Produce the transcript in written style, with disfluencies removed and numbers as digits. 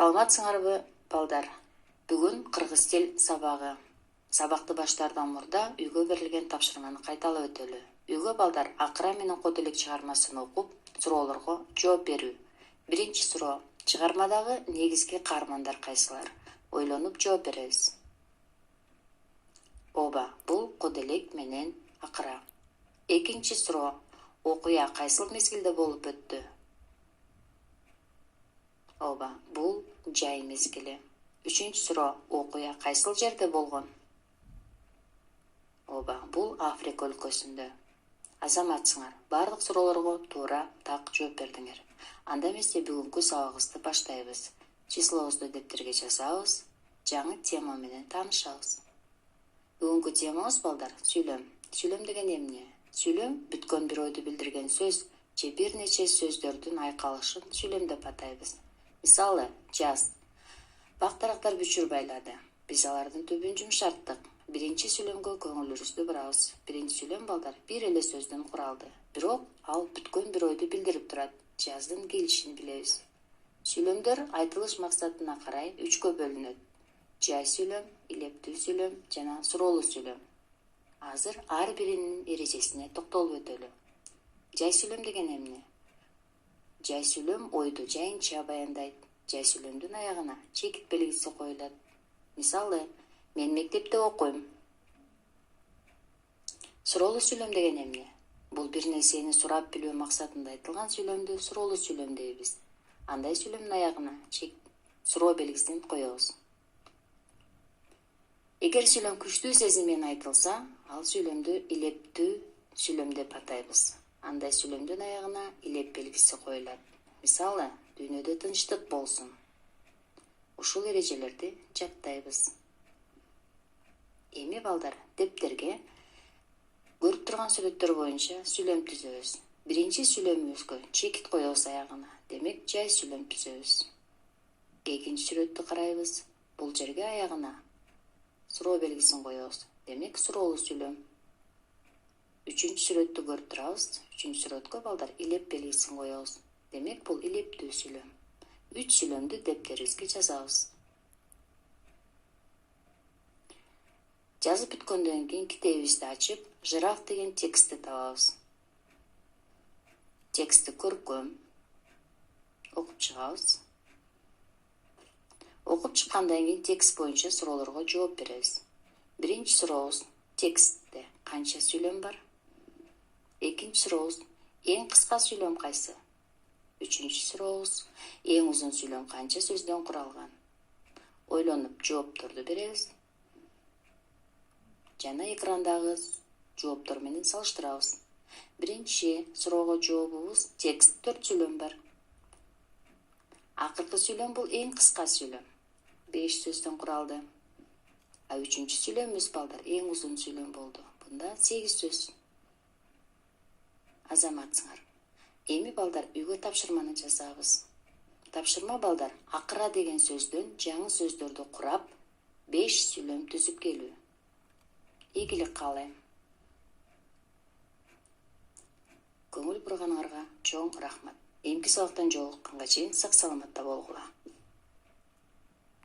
Саламатсыңарбы, балдар? Бүгүн кыргыз тил сабагы. Сабакты баштаардан мурда үйгө берилген тапшырманы кайталап өтөлү. Үйгө балдар акыра менен кодулик чыгармасын окуп, суроолорго жооп берүү. Биринчи суроо: чыгармадагы негизги каармандар кайсылар? Ойлонуп жооп беребиз. Ооба, бул кодулик менен акыра. Экинчи суроо: окуя кайсыл мезгилде болуп өттү? Ооба, бул жай мезгили. Үчүнчү суроо: окуя кайсыл жерде болгон? Ооба, бул Африка өлкөсүндө. Азаматсыңар, бардык суроолорго туура так жооп бердиңер. Анда эмесе бүгүнкү сабагыбызды баштайбыз. Числобузду дептерге жазабыз, жаңы тема менен таанышабыз. Бүгүнкү темабыз, балдар, сүйлөм. Сүйлөм деген эмне? Сүйлөм бүткөн бир ойду билдирген сөз же бир нече сөздөрдүн айкалышын сүйлөм деп атайбыз. Мисалы, жаз. Бак дарактар бүчүр байлады. Биз алардын түбүн жумшарттык. Биринчи сүйлөмгө көңүлүбүздү бурабыз. Биринчи сүйлөм, балдар, бир эле сөздөн куралды. Бирок ал бүткөн бир ойду билдирип турат. Жаздын келишин билебиз. Сүйлөмдөр айтылыш максатына карай үчкө бөлүнөт. Жай сүйлөм, илептүү сүйлөм жана суроолуу сүйлөм. Азыр ар биринин эрежесине токтолуп өтөлү. Жай сүйлөм деген эмне? Жай сүйлөм ойду жайынча баяндайт. Жай сүйлөмдүн аягына чекит белгиси коюлат. Мисалы, мен мектепте окуйм. Суроолуу сүйлөм деген эмне? Бул бир нерсени сурап билүү максатында айтылган сүйлөмдү суроолуу сүйлөм дейбиз. Андай сүйлөмдүн аягына суроо белгисин коебуз. Эгер сүйлөм күчтүү сезим менен айтылса, ал сүйлөмдү илептүү сүйлөм деп атайбыз. Андай сүйлөмдүн аягына илеп белгиси коюлат. Мисалы, дүйнөдө тынчтык болсун. Ушул эрежелерди жаттайбыз. Эми, балдар, дептерге көрүп турган сүрөттөр боюнча сүйлөм түзөбүз. Биринчи сүйлөмүбүзгө чекит коебуз аягына. Демек, жай сүйлөм түзөбүз. Экинчи сүрөттү карайбыз. Бул жерге аягына суроо белгисин коебуз. Демек, суроолуу сүйлөм. Үчүнчү сүрөттү көрүп турабыз. Үчүнчү сүрөткө, балдар, илеп белгисин коебуз. Демек, бул илептүү сүйлөм. 3 сүйлөмдү дептерибизге жазабыз. Жазып бүткөндөн кийин китебибизди ачып, жираф деген текстти табабыз. Текстти көркөм окуп чыгабыз. Окуп чыккандан кийин текст боюнча суроолорго жооп беребиз. Биринчи сурообуз: текстте канча сүйлөм бар? Экинчи сурообуз: эң кыска сүйлөм кайсы? Үчүнчү сурообуз: эң узун сүйлөм канча сөздөн куралган? Ойлонуп жоопторду беребиз. Жана экрандагы жооптор менен салыштырабыз. Биринчи суроого жообубуз: текст 4 сүйлөм бар. Акыркы сүйлөм бул эң кыска сүйлөм. 5 сөздөн куралды. А үчүнчү сүйлөмүбүз, балдар, эң узун сүйлөм болду. Бунда 8 сөз. Азаматсыңар. Эми, балдар, үйгө тапшырманы жазабыз. Тапшырма, балдар, акыра деген сөздөн жаңы сөздөрдү курап, 5 сүйлөм түзүп келүү. Ийгилик каалайм. Көңүл бурганыңарга чоң рахмат. Эмки сабактан жолукканга чейин сак саламатта болгула.